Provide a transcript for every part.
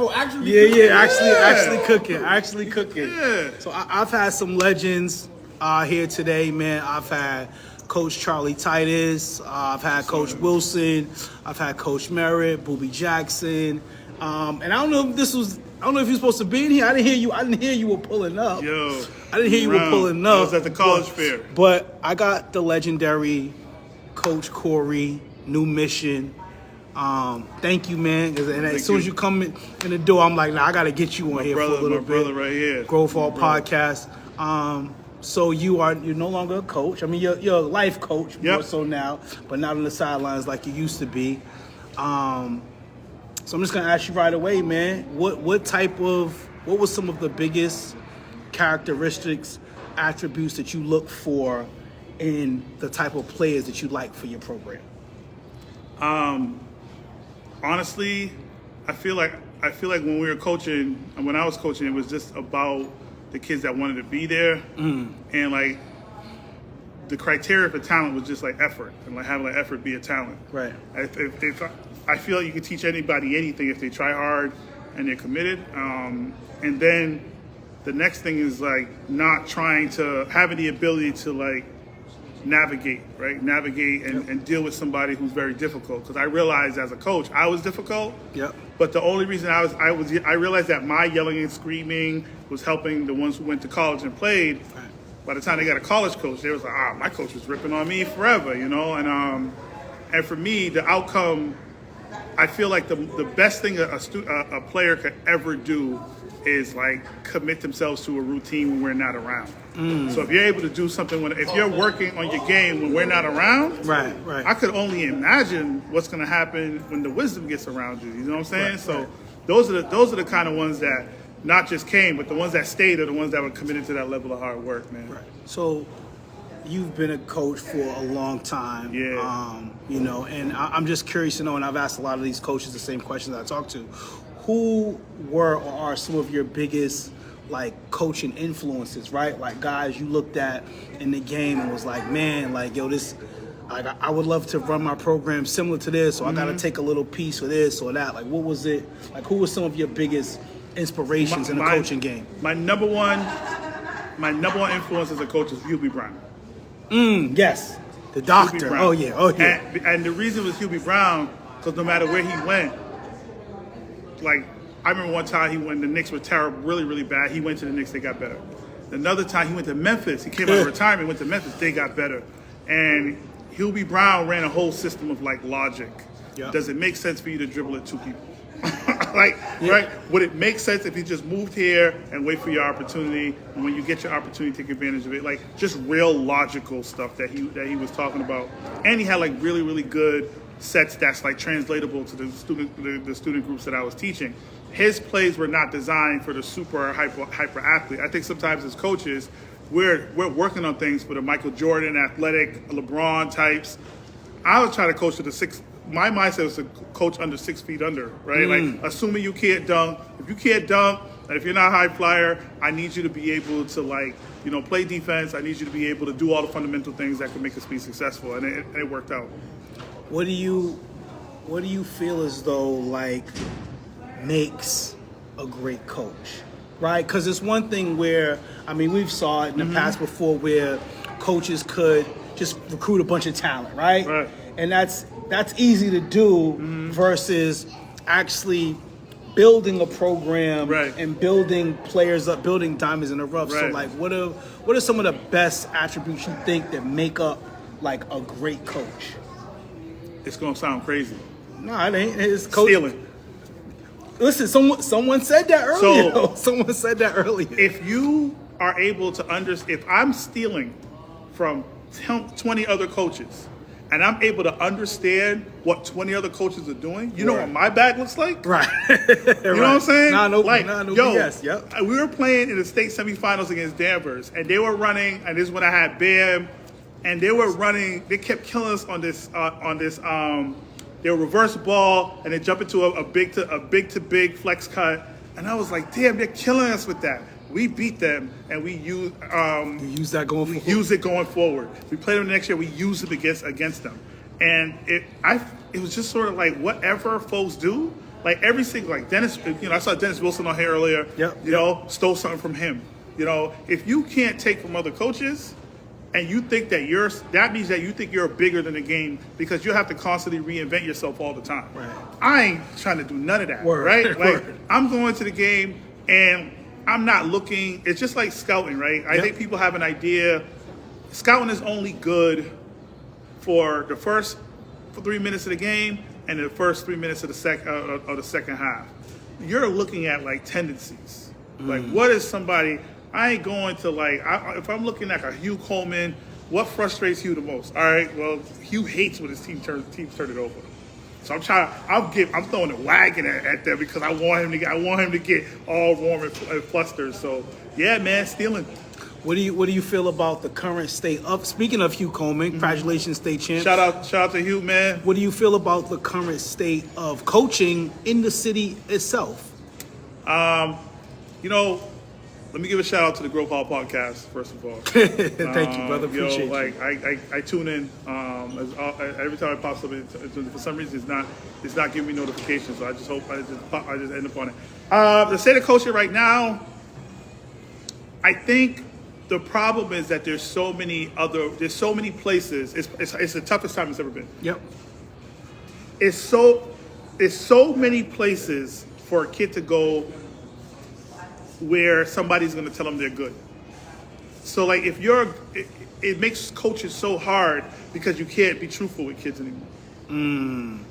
Oh, actually? Actually cooking. Yeah. So I've had some legends here today, man. I've had Coach Charlie Titus. I've had Coach Wilson. I've had Coach Merritt, Boobie Jackson. And I don't know if you're supposed to be in here. I didn't hear you were pulling up. Yo. I didn't hear you were pulling up. I was at the college fair. But I got the legendary Coach Cory, New Mission. Thank you, man. And as soon as you come in the door, I'm like, nah, I got to get you on here for a little bit. My brother right here. Growth All Podcast. So you're no longer a coach. I mean, you're a life coach more so now, but not on the sidelines like you used to be. So I'm just gonna ask you right away, man. What was some of the biggest characteristics, attributes that you look for in the type of players that you like for your program? Honestly, I feel like when we were coaching, and when I was coaching, it was just about the kids that wanted to be there, and like the criteria for talent was just like effort, and like having like effort be a talent. Right. If I feel like you can teach anybody anything if they try hard and they're committed, and then the next thing is like not trying to having the ability to like navigate and deal with somebody who's very difficult. Because I realized as a coach I was difficult. Yep. But the only reason I realized that my yelling and screaming was helping the ones who went to college and played. Right. By the time they got a college coach, they was like, my coach was ripping on me forever, you know. And for me, the outcome, I feel like the best thing a player could ever do is like commit themselves to a routine when we're not around. So if you're able to do something if you're working on your game when we're not around, right. I could only imagine what's going to happen when the wisdom gets around you. You know what I'm saying? Right, so those are the kind of ones that not just came, but the ones that stayed are the ones that were committed to that level of hard work, man. Right. So you've been a coach for a long time. Yeah. You know, and I'm just curious to know, and I've asked a lot of these coaches the same questions I talked to. Who were or are some of your biggest like coaching influences, right? Like guys you looked at in the game and was like, man, like, yo, this, like, I would love to run my program similar to this, or I got to take a little piece of this or that. Like, what was it? Like, who were some of your biggest inspirations in the coaching game? My number one influence as a coach is Hubie Brown. Yes, the doctor. Oh yeah. And the reason was Hubie Brown, because no matter where he went, like, I remember one time when the Knicks were terrible, really, really bad, he went to the Knicks, they got better. Another time he went to Memphis, he came out of retirement, went to Memphis, they got better. And Hubie Brown ran a whole system of like logic. Yep. Does it make sense for you to dribble at two people? Right? Would it make sense if you just moved here and wait for your opportunity, and when you get your opportunity, take advantage of it? Like, just real logical stuff that he was talking about. And he had like really, really good sets that's like translatable to the student groups that I was teaching. His plays were not designed for the super hyper athlete. I think sometimes as coaches, we're working on things for the Michael Jordan, athletic, LeBron types. I was trying to coach to the six. My mindset was to coach under 6 feet under, right? Like, assuming you can't dunk. If you can't dunk, and if you're not a high flyer, I need you to be able to, like, you know, play defense. I need you to be able to do all the fundamental things that can make us be successful, and it worked out. What do you feel as though like makes a great coach, right? Because it's one thing where, I mean, we've saw it in the past before where coaches could just recruit a bunch of talent, right? Right. And that's easy to do versus actually building a program and building players up, building diamonds in the rough. Right. So like, what are some of the best attributes you think that make up like a great coach? It's gonna sound crazy. No, it ain't. It's coach. Stealing. Listen, someone said that earlier. Someone said that earlier. If you are able to understand, if I'm stealing from 20 other coaches, and I'm able to understand what 20 other coaches are doing, you know what my bag looks like? Right. You know what I'm saying? No yo, BS. Yep. We were playing in the state semifinals against Danvers, and they were running, and this is when I had Bam, and they were running, they kept killing us on this, they were reverse ball, and they jump into a big to big flex cut, and I was like, damn, they're killing us with that. We beat them, and we use that going forward. We use it going forward. We play them next year. We use it against them, and it was just sort of like whatever folks do, like every single, like Dennis, I saw Dennis Wilson on here earlier. Stole something from him. If you can't take from other coaches, and you think that means that you think you're bigger than the game because you have to constantly reinvent yourself all the time. Right. I ain't trying to do none of that. Word. Right? Like Word. I'm going to the game and I'm not looking. It's just like scouting, right? I think people have an idea. Scouting is only good for the first 3 minutes of the game and the first 3 minutes of the second half. You're looking at like tendencies. Like what is somebody? I ain't going to if I'm looking at a Hugh Coleman, what frustrates Hugh the most? All right, well, Hugh hates when his team turn it over. So I'm throwing a wagon at them because I want him to get all warm and flustered. So yeah, man, stealing. What do you feel about the current state of? Speaking of Hugh Coleman, congratulations, state champ. Shout out to Hugh, man. What do you feel about the current state of coaching in the city itself? Let me give a shout out to the Grove Hall podcast, first of all. Thank you, brother. Appreciate you. I tune in every time it pops up. For some reason, it's not giving me notifications. So I just hope I just end up on it. The state of coaching right now, I think the problem is that there's so many places. It's the toughest time it's ever been. Yep. It's so many places for a kid to go where somebody's going to tell them they're good. So like it makes coaches so hard because you can't be truthful with kids anymore.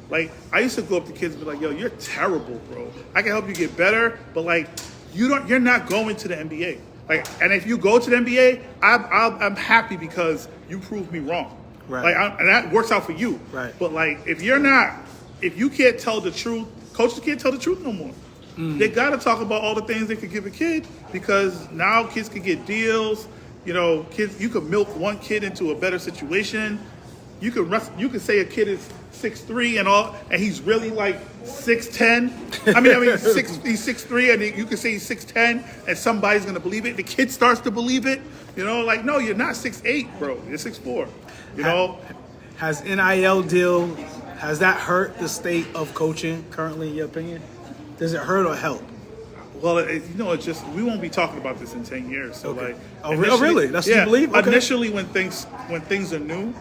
Like I used to go up to kids and be like, yo, you're terrible, bro. I can help you get better, but like you're not going to the NBA. Like, and if you go to the NBA, I'm happy because you proved me wrong. Right. And that works out for you. Right. But like if you can't tell the truth, coaches can't tell the truth no more. They got to talk about all the things they could give a kid because now kids can get deals. Kids, you could milk one kid into a better situation. You could say a kid is 6'3" and he's really like 6'10". He's 6'3" and you could say he's 6'10" and somebody's gonna believe it. The kid starts to believe it. No, you're not 6'8", bro. You're 6'4". Has NIL deal has that hurt the state of coaching currently, in your opinion? Does it hurt or help? Well, it's just we won't be talking about this in 10 years. So okay. Really? That's what you believe? Okay. Initially, when things are new,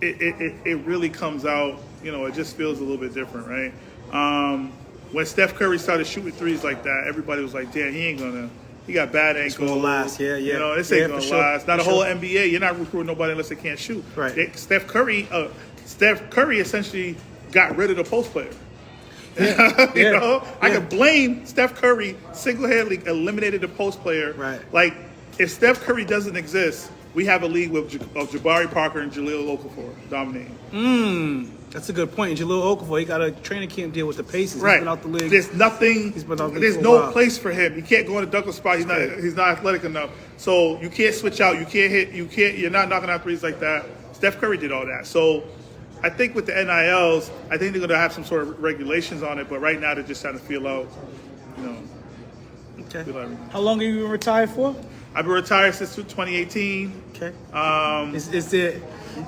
it really comes out. It just feels a little bit different, right? When Steph Curry started shooting threes like that, everybody was like, "Damn, he got bad ankles. It's gonna last, yeah. This ain't gonna last." Not the whole NBA. You're not recruiting nobody unless they can't shoot. Right. Steph Curry essentially got rid of the post player. I could blame Steph Curry single-handedly eliminated the post player. Right. Like, if Steph Curry doesn't exist, we have a league of Jabari Parker and Jahlil Okafor dominating. That's a good point. Jahlil Okafor, he got a training camp deal with the Pacers. Right. He's been out the league. There's nothing. He's been out the league there's for a no while. place for him. He can't go in the Douglas spot. He's not athletic enough. So you can't switch out. You can't hit. You're not knocking out threes like that. Steph Curry did all that. So I think with the NILs, I think they're going to have some sort of regulations on it. But right now, they're just trying to feel out. Okay. How long have you been retired for? I've been retired since 2018. Okay.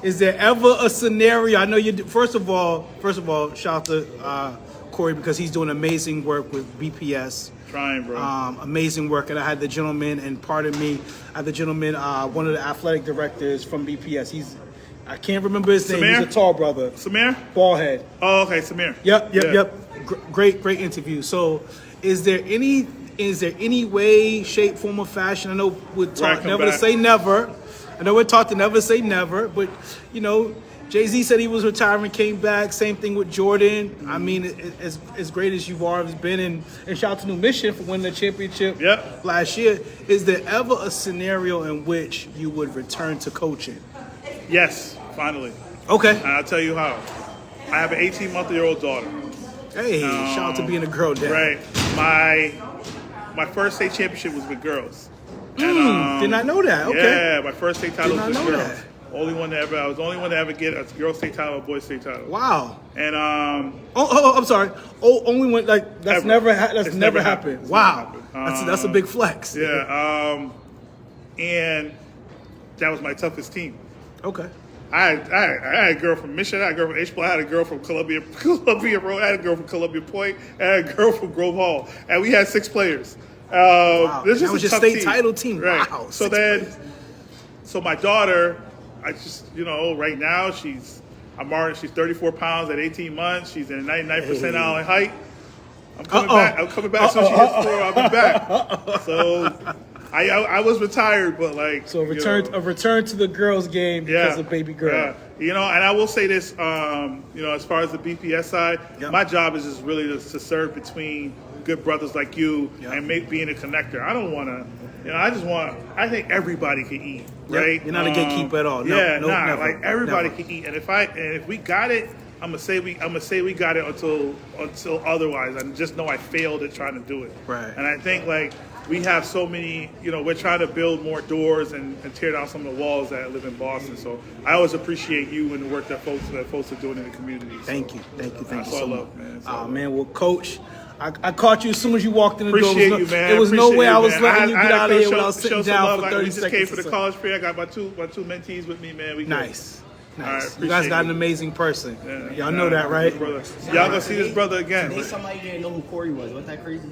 Is there ever a scenario? I know you. First of all, shout out to Cory because he's doing amazing work with BPS. Trying, bro. Amazing work, and I had the gentleman, and pardon me, one of the athletic directors from BPS. I can't remember his name. Samir? He's a tall brother. Samir? Bald head. Oh, okay, Samir. Yep. Great interview. So, is there any way, shape, form, or fashion? I know we're taught never to say never. But Jay-Z said he was retiring, came back. Same thing with Jordan. I mean, as great as you've always been, and shout out to New Mission for winning the championship last year. Is there ever a scenario in which you would return to coaching? Yes, finally. Okay. And I'll tell you how. I have an 18-month-old daughter. Hey, shout out to being a girl dad. Right. My first state championship was with girls. Did not know that. Okay. Yeah, my first state title was with girls. That. I was the only one to ever get a girl state title, a boy state title. Wow. And I'm sorry. Only one that's ever. never happened. Wow. That's a big flex. Yeah. And that was my toughest team. Okay. had a girl from Mission, I had a girl from H. I had a girl from Columbia Road, I had a girl from Columbia Point, I had a girl from Grove Hall, and we had 6 players. Wow. This That is was a your tough state team. title team. Right. Wow. So 6 then, players. so my daughter, I just, right now she's 34 pounds at 18 months. She's in 99th percentile in height. I'm coming back. I'm coming back. So she hits 4, I'll be back. So I was retired, but like So a return to the girls' game because of baby girl. And I will say this, as far as the BPS side, my job is just really to serve between good brothers like you and being a connector. I don't want to, I think everybody can eat, right? You're not a gatekeeper at all. No, never, like everybody never. can eat. And if we got it, I'm gonna say we got it until otherwise. I just know I failed at trying to do it. Right. And I think like we have so many, we're trying to build more doors and tear down some of the walls that live in Boston. So I always appreciate you and the work that folks are doing in the community. Thank you That's so all much. love, man. Man, well, Coach, I caught you as soon as you walked in the Appreciate door. you, man. There was no way I was man. letting you get out of here without show sitting some down love. for Like, 30 we just seconds. came for or the so. college fair. I got my two mentees with me, man. We good. Nice. All right, You guys got appreciate an amazing person. Yeah. Y'all know that, right? Brother. Y'all gonna see this brother again. Today somebody didn't know who Cory was. Wasn't that crazy?